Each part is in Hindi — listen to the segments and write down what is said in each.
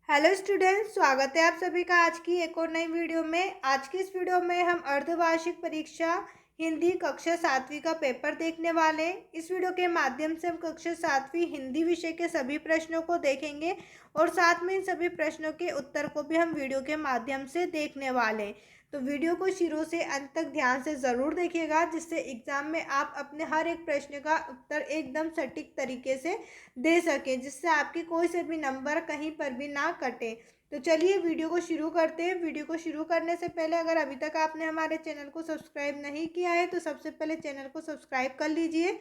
हेलो स्टूडेंट्स, स्वागत है आप सभी का आज की एक और नई वीडियो में। आज की इस वीडियो में हम अर्धवार्षिक परीक्षा हिंदी कक्षा 7वीं का पेपर देखने वाले हैं। इस वीडियो के माध्यम से हम कक्षा 7वीं हिंदी विषय के सभी प्रश्नों को देखेंगे और साथ में इन सभी प्रश्नों के उत्तर को भी हम वीडियो के माध्यम से देखने वाले हैं। तो वीडियो को शुरू से अंत तक ध्यान से ज़रूर देखिएगा, जिससे एग्जाम में आप अपने हर एक प्रश्न का उत्तर एकदम सटीक तरीके से दे सकें, जिससे आपके कोई से भी नंबर कहीं पर भी ना कटे। तो चलिए वीडियो को शुरू करते हैं। वीडियो को शुरू करने से पहले अगर अभी तक आपने हमारे चैनल को सब्सक्राइब नहीं किया है तो सबसे पहले चैनल को सब्सक्राइब कर लीजिए,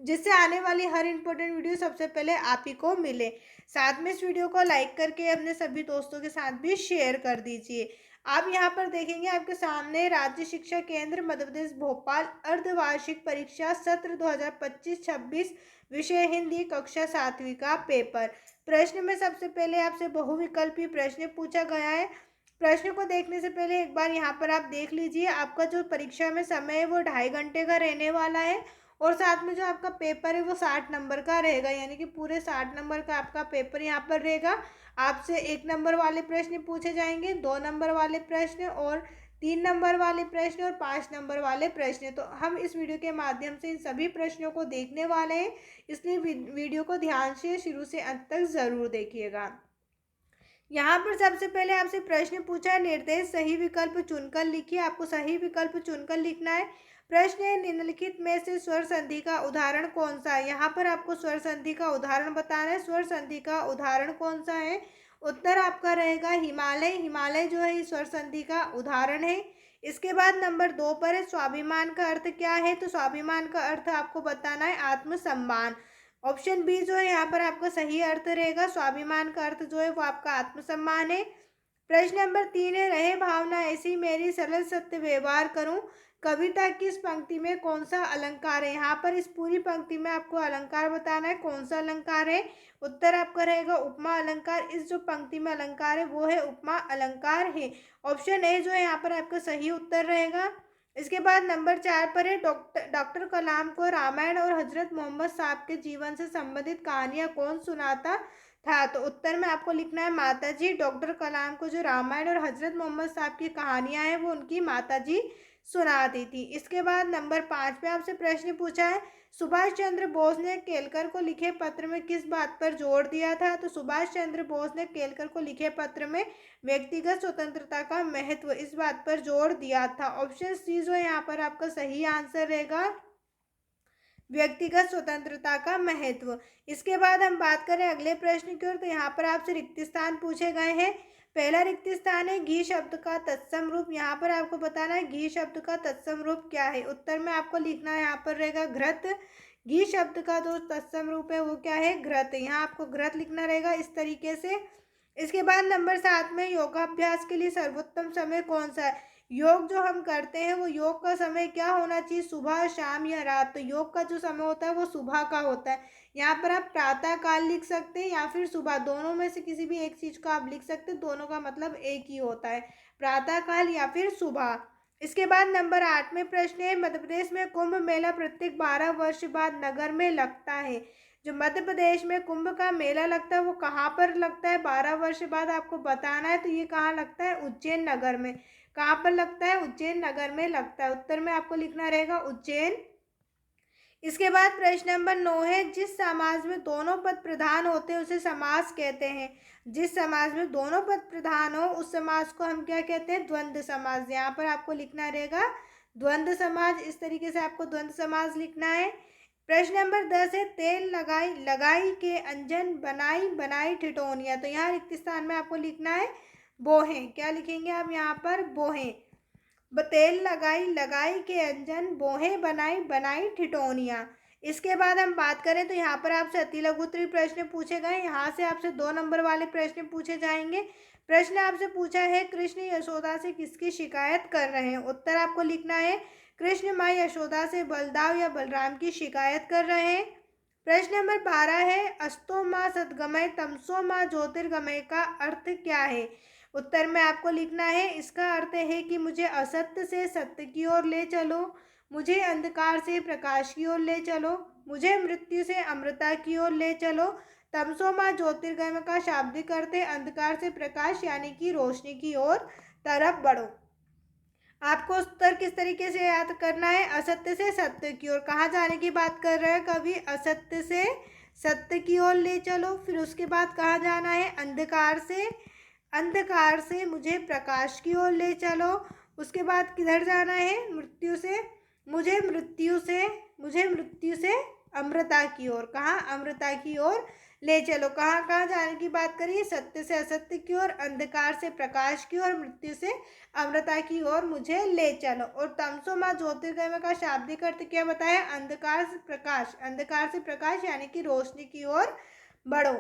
जिससे आने वाली हर इंपॉर्टेंट वीडियो सबसे पहले आप ही को मिले। साथ में इस वीडियो को लाइक करके अपने सभी दोस्तों के साथ भी शेयर कर दीजिए। आप यहाँ पर देखेंगे आपके सामने राज्य शिक्षा केंद्र मध्य प्रदेश भोपाल अर्धवार्षिक परीक्षा सत्र 2025-26 विषय हिंदी कक्षा 7वीं का पेपर। प्रश्न में सबसे पहले आपसे बहुविकल्पी प्रश्न पूछा गया है। प्रश्न को देखने से पहले एक बार यहाँ पर आप देख लीजिए, आपका जो परीक्षा में समय है वो 2.5 घंटे का रहने वाला है और साथ में जो आपका पेपर है वो 60 नंबर का रहेगा, यानी कि पूरे 60 नंबर का आपका पेपर यहाँ पर रहेगा। आपसे 1 नंबर वाले प्रश्न पूछे जाएंगे, 2 नंबर वाले प्रश्न और 3 नंबर वाले प्रश्न और 5 नंबर वाले प्रश्न। तो हम इस वीडियो के माध्यम से इन सभी प्रश्नों को देखने वाले हैं, इसलिए वीडियो को ध्यान से शुरू से अंत तक ज़रूर देखिएगा। यहाँ पर सबसे पहले आपसे प्रश्न पूछा है, निर्देश सही विकल्प चुनकर लिखिए। आपको सही विकल्प चुनकर लिखना है। प्रश्न है, निम्नलिखित में से स्वर संधि का उदाहरण कौन सा है। यहाँ पर आपको स्वर संधि का उदाहरण बताना है। स्वर संधि का उदाहरण कौन सा है? उत्तर आपका रहेगा हिमालय। हिमालय जो है स्वर संधि का उदाहरण है। इसके बाद नंबर 2 पर है, स्वाभिमान का अर्थ क्या है। तो स्वाभिमान का अर्थ आपको बताना है आत्मसम्मान। ऑप्शन बी जो है यहाँ पर आपका सही अर्थ रहेगा। स्वाभिमान का अर्थ जो है वो आपका आत्मसम्मान है। प्रश्न नंबर 3 है, रहे भावना ऐसी मेरी सरल सत्य व्यवहार करूं। कविता की इस पंक्ति में कौन सा अलंकार है। यहाँ पर इस पूरी पंक्ति में आपको अलंकार बताना है, कौन सा अलंकार है। उत्तर आपका रहेगा उपमा अलंकार। इस जो पंक्ति में अलंकार है वो है उपमा अलंकार है। ऑप्शन ए जो है यहाँ पर आपका सही उत्तर रहेगा। इसके बाद नंबर 4 पर है, डॉक्टर कलाम को रामायण और हजरत मोहम्मद साहब के जीवन से संबंधित कहानियां कौन सुनाता था। तो उत्तर में आपको लिखना है माता जी। डॉक्टर कलाम को जो रामायण और हजरत मोहम्मद साहब की कहानियां हैं वो उनकी माता जी सुनाती थी। इसके बाद नंबर 5 पे आपसे प्रश्न पूछा है, सुभाष चंद्र बोस ने केलकर को लिखे पत्र में किस बात पर जोर दिया था। तो सुभाष चंद्र बोस ने केलकर को लिखे पत्र में व्यक्तिगत स्वतंत्रता का महत्व, इस बात पर जोर दिया था। ऑप्शन सी जो यहाँ पर आपका सही आंसर रहेगा, व्यक्तिगत स्वतंत्रता का महत्व। इसके बाद हम बात करें अगले प्रश्न की ओर, तो यहाँ पर आपसे रिक्त स्थान पूछे गए हैं। पहला रिक्त स्थान है, घी शब्द का तत्सम रूप। यहाँ पर आपको बताना है घी शब्द का तत्सम रूप क्या है। उत्तर में आपको लिखना है यहाँ पर रहेगा घृत। घी शब्द का जो तत्सम रूप है वो क्या है, घृत। यहाँ आपको घृत लिखना रहेगा इस तरीके से। इसके बाद नंबर 7 में, योगाभ्यास के लिए सर्वोत्तम समय कौन सा है। योग जो हम करते हैं वो योग का समय क्या होना चाहिए, सुबह शाम या रात। तो योग का जो समय होता है वो सुबह का होता है। यहाँ पर आप प्रातः काल लिख सकते हैं या फिर सुबह, दोनों में से किसी भी एक चीज को आप लिख सकते हैं। दोनों का मतलब एक ही होता है, प्रातः काल या फिर सुबह। इसके बाद नंबर 8 में प्रश्न है, मध्य प्रदेश में कुंभ मेला प्रत्येक 12 वर्ष बाद नगर में लगता है। जो मध्य प्रदेश में कुंभ का मेला लगता है वो कहाँ पर लगता है, 12 वर्ष बाद आपको बताना है। तो ये कहाँ लगता है, उज्जैन नगर में। कहाँ पर लगता है, उज्जैन नगर में लगता है। उत्तर में आपको लिखना रहेगा उज्जैन। इसके बाद प्रश्न नंबर 9 है, जिस समाज में दोनों पद प्रधान होते हैं उसे समास कहते हैं। जिस समाज में दोनों पद प्रधान हो उस समाज को हम क्या कहते हैं, द्वंद्व समाज। यहाँ पर आपको लिखना रहेगा द्वंद्व समाज। इस तरीके से आपको द्वंद्व समाज लिखना है। प्रश्न नंबर 10 है, तेल लगाई लगाई के अंजन बनाई बनाई ठिठोनिया। तो यहाँ रिक्त स्थान में आपको लिखना है बोहें। क्या लिखेंगे आप यहाँ पर, बोहें। तेल लगाई लगाई के अंजन, बोहें बनाई बनाई ठिठोनिया। इसके बाद हम बात करें तो यहाँ पर आपसे अति लघुत्तरीय प्रश्न पूछे गए। यहाँ से आपसे 2 नंबर वाले प्रश्न पूछे जाएंगे। प्रश्न आपसे पूछा है, कृष्ण यशोदा से किसकी शिकायत कर रहे हैं। उत्तर आपको लिखना है, कृष्ण माँ यशोदा से बलदाव या बलराम की शिकायत कर रहे हैं। प्रश्न नंबर 12 है, अस्तो माँ सदगमय तमसो माँ ज्योतिर्गमय का अर्थ क्या है। उत्तर में आपको लिखना है, इसका अर्थ है कि मुझे असत्य से सत्य की ओर ले चलो, मुझे अंधकार से प्रकाश की ओर ले चलो, मुझे मृत्यु से अमृता की ओर ले चलो, तमसो माह ज्योतिर्गमय का शाब्दिक अर्थ है अंधकार से प्रकाश यानी कि रोशनी की ओर तरफ बढ़ो। आपको उत्तर किस तरीके से याद करना है? असत्य से सत्य की ओर। कहाँ जाने की बात कर रहे हैं कवि? असत्य से सत्य की ओर ले चलो। फिर उसके बाद कहाँ जाना है? अंधकार से मुझे प्रकाश की ओर ले चलो। उसके बाद किधर जाना है? मुझे मृत्यु से अमृता की ओर। कहाँ? अमृता की ओर ले चलो। कहाँ कहाँ जाने की बात करिए? सत्य से असत्य की ओर, अंधकार से प्रकाश की ओर, मृत्यु से अमृता की ओर मुझे ले चलो। और तमसो माह ज्योतिर्गमय का शाब्दिक अर्थ क्या बताया? अंधकार से प्रकाश यानी कि रोशनी की ओर बढ़ो।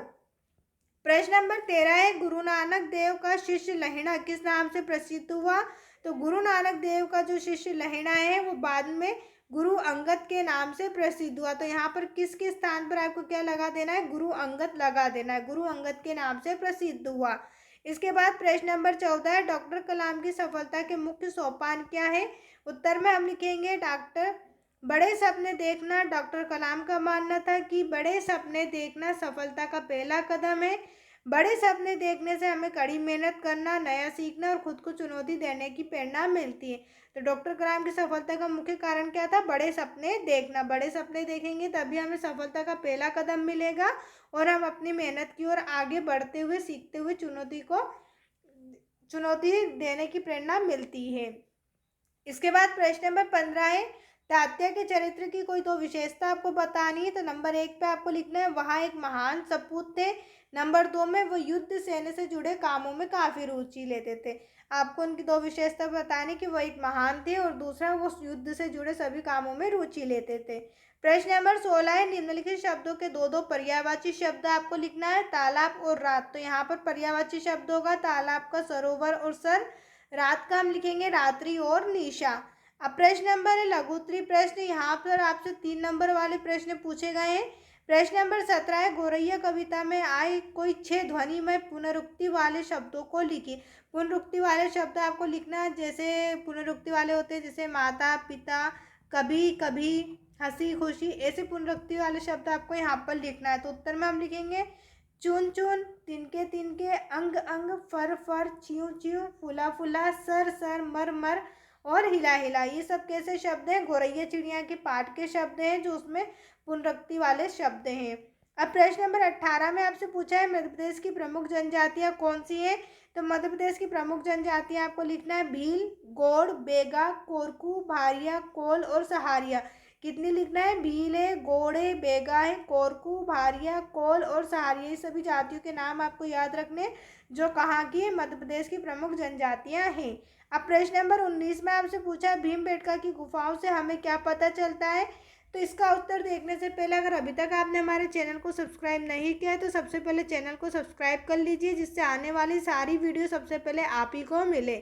प्रश्न नंबर 13 है, गुरु नानक देव का शिष्य लहिणा किस नाम से प्रसिद्ध हुआ? तो गुरु नानक देव का जो शिष्य लहिणा है वो बाद में गुरु अंगद के नाम से प्रसिद्ध हुआ। तो यहाँ पर किसके स्थान पर आपको क्या लगा देना है? गुरु अंगद लगा देना है। गुरु अंगद के नाम से प्रसिद्ध हुआ। इसके बाद प्रश्न नंबर 14 है, डॉक्टर कलाम की सफलता के मुख्य सोपान क्या है? उत्तर में हम लिखेंगे बड़े सपने देखना। डॉक्टर कलाम का मानना था कि बड़े सपने देखना सफलता का पहला कदम है। बड़े सपने देखने से हमें कड़ी मेहनत करना, नया सीखना और खुद को चुनौती देने की प्रेरणा मिलती है। तो डॉक्टर कलाम की सफलता का मुख्य कारण क्या था? बड़े सपने देखना। बड़े सपने देखेंगे तभी हमें सफलता का पहला कदम मिलेगा और हम अपनी मेहनत की ओर आगे बढ़ते हुए, सीखते हुए चुनौती देने की प्रेरणा मिलती है। इसके बाद प्रश्न नंबर 15 है, तात्या के चरित्र की कोई दो विशेषता आपको बतानी है। तो नंबर 1 पे आपको लिखना है वहाँ एक महान सपूत थे। नंबर 2 में वो युद्ध सेना से जुड़े कामों में काफ़ी रुचि लेते थे। आपको उनकी दो विशेषता बतानी कि वो एक महान थे और दूसरा वो युद्ध से जुड़े सभी कामों में रुचि लेते थे। प्रश्न नंबर 16 है, निम्नलिखित शब्दों के दो दो पर्यायवाची शब्द आपको लिखना है, तालाब और रात। तो यहाँ पर पर्यायवाची शब्द होगा तालाब का सरोवर और सर, रात का हम लिखेंगे रात्रि और निशा। अब प्रश्न नंबर है लघुत्तरी प्रश्न। यहाँ पर आपसे 3 नंबर वाले प्रश्न पूछे गए हैं। प्रश्न नंबर 17 है, गौरैया कविता में आए कोई 6 ध्वनि में पुनरुक्ति वाले शब्दों को लिखिए। पुनरुक्ति वाले शब्द आपको लिखना है, जैसे पुनरुक्ति वाले होते हैं जैसे माता पिता, कभी कभी, हंसी खुशी, ऐसे पुनरुक्ति वाले शब्द आपको यहाँ पर लिखना है। तो उत्तर में हम लिखेंगे चुन चुन, तिनके तिनके, अंग अंग, फर फर, च्यों च्यों, फुला फुला, सर सर, मर मर और हिला हिला। ये सब कैसे शब्द हैं? गौरैया चिड़िया के पाठ के शब्द हैं जो उसमें पुनरुक्ति वाले शब्द हैं। अब प्रश्न नंबर 18 में आपसे पूछा है मध्य प्रदेश की प्रमुख जनजातियाँ कौन सी हैं? तो मध्य प्रदेश की प्रमुख जनजातियाँ आपको लिखना है भील, गौड़, बेगा, कोरकू, भारिया, कोल और सहारिया। कितनी लिखना है? भील है, गौड़ है, बेगा है, कोरकू, भारिया, कोल और सहारिया। ये सभी जातियों के नाम आपको याद रखने जो कहाँ की है? मध्य प्रदेश की प्रमुख जनजातियाँ हैं। अब प्रश्न नंबर 19 में आपसे पूछा है भीमबेटका की गुफाओं से हमें क्या पता चलता है? तो इसका उत्तर देखने से पहले अगर अभी तक आपने हमारे चैनल को सब्सक्राइब नहीं किया है तो सबसे पहले चैनल को सब्सक्राइब कर लीजिए, जिससे आने वाली सारी वीडियो सबसे पहले आप ही को मिले।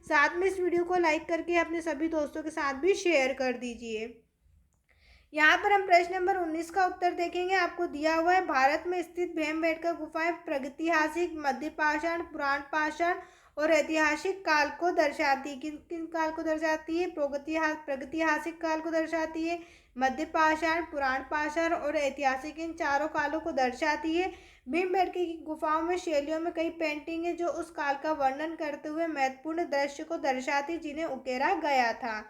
साथ में इस वीडियो को लाइक करके अपने सभी दोस्तों के साथ भी शेयर कर दीजिए। यहाँ पर हम प्रश्न नंबर 19 का उत्तर देखेंगे। आपको दिया हुआ है भारत में स्थित भीमबेटका गुफाएं प्रागैतिहासिक, मध्य पाषाण, पुराण पाषाण और ऐतिहासिक काल को दर्शाती है। किन किन काल को दर्शाती है? प्रागैतिहासिक काल को दर्शाती है, मध्य पाषाण, पुराण पाषाण और ऐतिहासिक, इन चारों कालों को दर्शाती है। भीमबेटका की गुफाओं में शैलियों में कई पेंटिंग है जो उस काल का वर्णन करते हुए महत्वपूर्ण दृश्य को दर्शाती जिन्हें उकेरा गया था।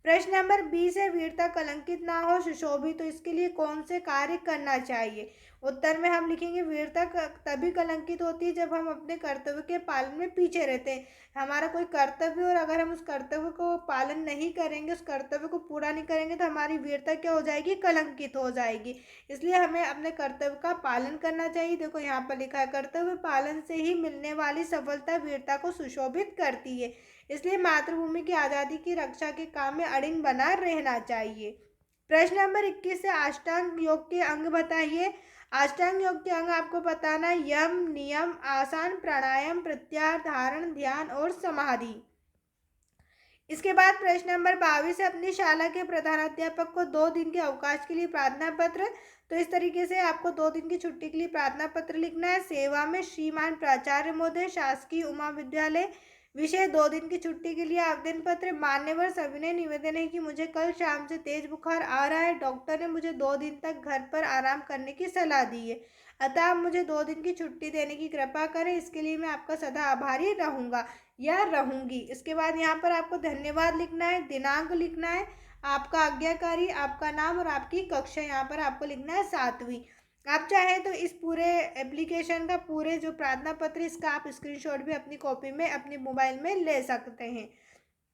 प्रश्न नंबर 20 है, वीरता कलंकित ना हो सुशोभित, तो इसके लिए कौन से कार्य करना चाहिए? उत्तर में हम लिखेंगे वीरता तभी कलंकित होती है जब हम अपने कर्तव्य के पालन में पीछे रहते हैं। हमारा कोई कर्तव्य और अगर हम उस कर्तव्य को पालन नहीं करेंगे, उस कर्तव्य को पूरा नहीं करेंगे तो हमारी वीरता क्या हो जाएगी? कलंकित हो जाएगी। इसलिए हमें अपने कर्तव्य का पालन करना चाहिए। देखो यहाँ पर लिखा है कर्तव्य पालन से ही मिलने वाली सफलता वीरता को सुशोभित करती है। इसलिए मातृभूमि की आज़ादी की रक्षा के काम में अड़िग बना रहना चाहिए। प्रश्न नंबर 21 से अष्टांग योग के अंग बताइए। अष्टांग योग के अंग आपको बताना है यम, नियम, आसन, प्राणायाम, प्रत्याहार, धारण, ध्यान और समाधि। इसके बाद प्रश्न नंबर 22 है, अपनी शाला के प्रधानाध्यापक को 2 दिन के अवकाश के लिए प्रार्थना पत्र। तो इस तरीके से आपको 2 दिन की छुट्टी के लिए प्रार्थना पत्र लिखना है। सेवा में श्रीमान प्राचार्य महोदय, शासकीय उमा विद्यालय, विषय 2 दिन की छुट्टी के लिए आवेदन पत्र। मान्यवर सविनय निवेदन है कि मुझे कल शाम से तेज बुखार आ रहा है, डॉक्टर ने मुझे 2 दिन तक घर पर आराम करने की सलाह दी है। अतः आप मुझे 2 दिन की छुट्टी देने की कृपा करें, इसके लिए मैं आपका सदा आभारी रहूँगा या रहूँगी। इसके बाद यहाँ पर आपको धन्यवाद लिखना है, दिनांक लिखना है, आपका आज्ञाकारी, आपका नाम और आपकी कक्षा यहाँ पर आपको लिखना है 7वीं। आप चाहें तो इस पूरे एप्लीकेशन का पूरे जो प्रार्थना पत्र इसका आप स्क्रीनशॉट भी अपनी कॉपी में अपने मोबाइल में ले सकते हैं।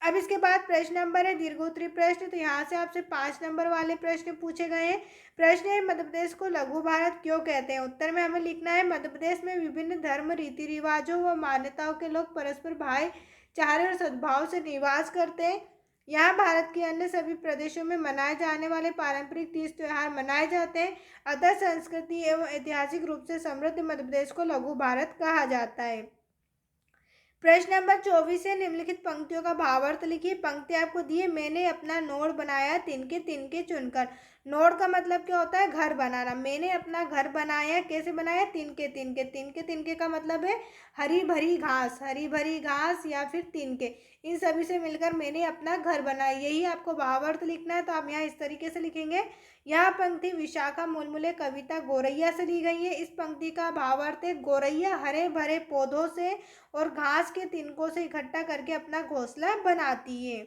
अब इसके बाद प्रश्न नंबर है दीर्घोत्तरी प्रश्न। तो यहाँ से आपसे 5 नंबर वाले प्रश्न पूछे गए हैं। प्रश्न है मध्य प्रदेश को लघु भारत क्यों कहते हैं। उत्तर में हमें लिखना है मध्य प्रदेश में विभिन्न धर्म, रीति रिवाजों व मान्यताओं के लोग परस्पर भाईचारे और सद्भाव से निवास करते हैं। यहाँ भारत के अन्य सभी प्रदेशों में मनाए जाने वाले पारंपरिक तीज त्योहार मनाए जाते हैं। अतः संस्कृति एवं ऐतिहासिक रूप से समृद्ध मध्य प्रदेश को लघु भारत कहा जाता है। प्रश्न नंबर 24 है निम्नलिखित पंक्तियों का भावार्थ लिखिए। पंक्ति आपको दी है मैंने अपना नोड बनाया तिनके चुनकर। नोड का मतलब क्या होता है, घर बनाना। मैंने अपना घर बनाया, कैसे बनाया, तिनके का मतलब है हरी भरी घास या फिर तिनके, इन सभी से मिलकर मैंने अपना घर बनाया, यही आपको भावार्थ लिखना है। तो आप यहाँ इस तरीके से लिखेंगे। यह पंक्ति विशाखा मुलमुले कविता गोरैया से ली गई है। इस पंक्ति का भावार्थ है गोरैया हरे भरे पौधों से और घास के तिनकों से इकट्ठा करके अपना घोंसला बनाती है।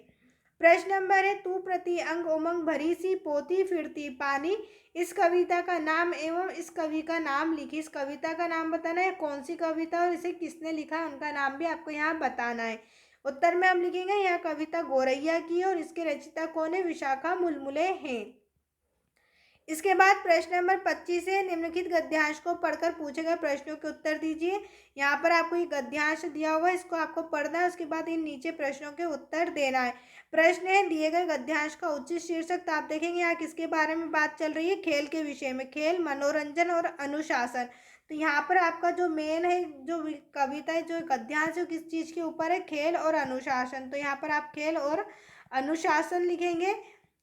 प्रश्न नंबर है तू प्रति अंग उमंग भरी सी पोती फिरती पानी। इस कविता का नाम एवं इस कवि का नाम लिखिए। इस कविता का नाम बताना है, कौन सी कविता और इसे किसने लिखा है, उनका नाम भी आपको यहाँ बताना है। उत्तर में हम लिखेंगे यह कविता गोरैया की है और इसके रचयिता कौन है, विशाखा मुलमुले हैं। इसके बाद प्रश्न नंबर 25 है निम्नलिखित गद्यांश को पढ़कर पूछे गए प्रश्नों के उत्तर दीजिए। यहाँ पर आपको ये गद्यांश दिया हुआ है, इसको आपको पढ़ना है, उसके बाद इन नीचे प्रश्नों के उत्तर देना है। प्रश्न है दिए गए गद्यांश का उचित शीर्षक। तो आप देखेंगे यहाँ किसके बारे में बात चल रही है, खेल के विषय में। खेल, मनोरंजन और अनुशासन। तो यहाँ पर आपका जो मेन है, जो कविता है, जो गद्यांश है, किस चीज़ के ऊपर है, खेल और अनुशासन। तो यहाँ पर आप खेल और अनुशासन लिखेंगे,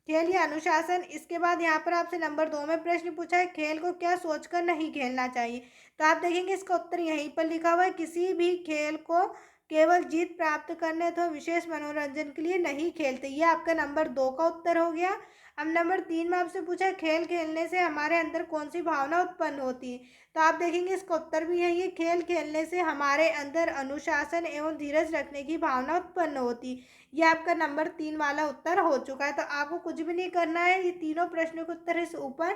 खेल या अनुशासन। इसके बाद यहाँ पर आपसे नंबर 2 में प्रश्न पूछा है खेल को क्या सोचकर नहीं खेलना चाहिए। तो आप देखेंगे इसका उत्तर यहीं पर लिखा हुआ है, किसी भी खेल को केवल जीत प्राप्त करने अथवा विशेष मनोरंजन के लिए नहीं खेलते। ये आपका नंबर 2 का उत्तर हो गया। अब नंबर 3 में आपसे पूछा है खेल खेलने से हमारे अंदर कौन सी भावना उत्पन्न होती है। तो आप देखेंगे इसका उत्तर भी यही है, खेल खेलने से हमारे अंदर अनुशासन एवं धीरज रखने की भावना उत्पन्न होती है। ये आपका नंबर 3 वाला उत्तर हो चुका है। तो आपको कुछ भी नहीं करना है, ये तीनों प्रश्नों के उत्तर इस ऊपर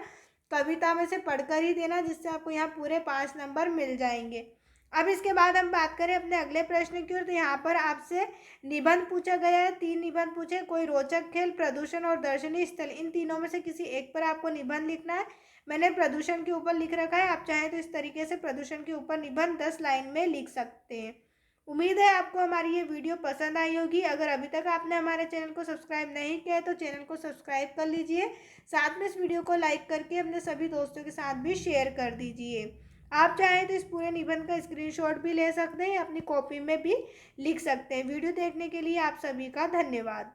कविता में से पढ़कर ही देना, जिससे आपको यहाँ पूरे 5 नंबर मिल जाएंगे। अब इसके बाद हम बात करें अपने अगले प्रश्न की ओर। तो यहाँ पर आपसे निबंध पूछा गया है, 3 निबंध पूछे। कोई रोचक खेल, प्रदूषण और दर्शनीय स्थल, इन तीनों में से किसी एक पर आपको निबंध लिखना है। मैंने प्रदूषण के ऊपर लिख रखा है, आप चाहें तो इस तरीके से प्रदूषण के ऊपर निबंध 10 लाइन में लिख सकते हैं। उम्मीद है आपको हमारी ये वीडियो पसंद आई होगी। अगर अभी तक आपने हमारे चैनल को सब्सक्राइब नहीं किया है तो चैनल को सब्सक्राइब कर लीजिए। साथ में इस वीडियो को लाइक करके अपने सभी दोस्तों के साथ भी शेयर कर दीजिए। आप चाहें तो इस पूरे निबंध का स्क्रीनशॉट भी ले सकते हैं, अपनी कॉपी में भी लिख सकते हैं। वीडियो देखने के लिए आप सभी का धन्यवाद।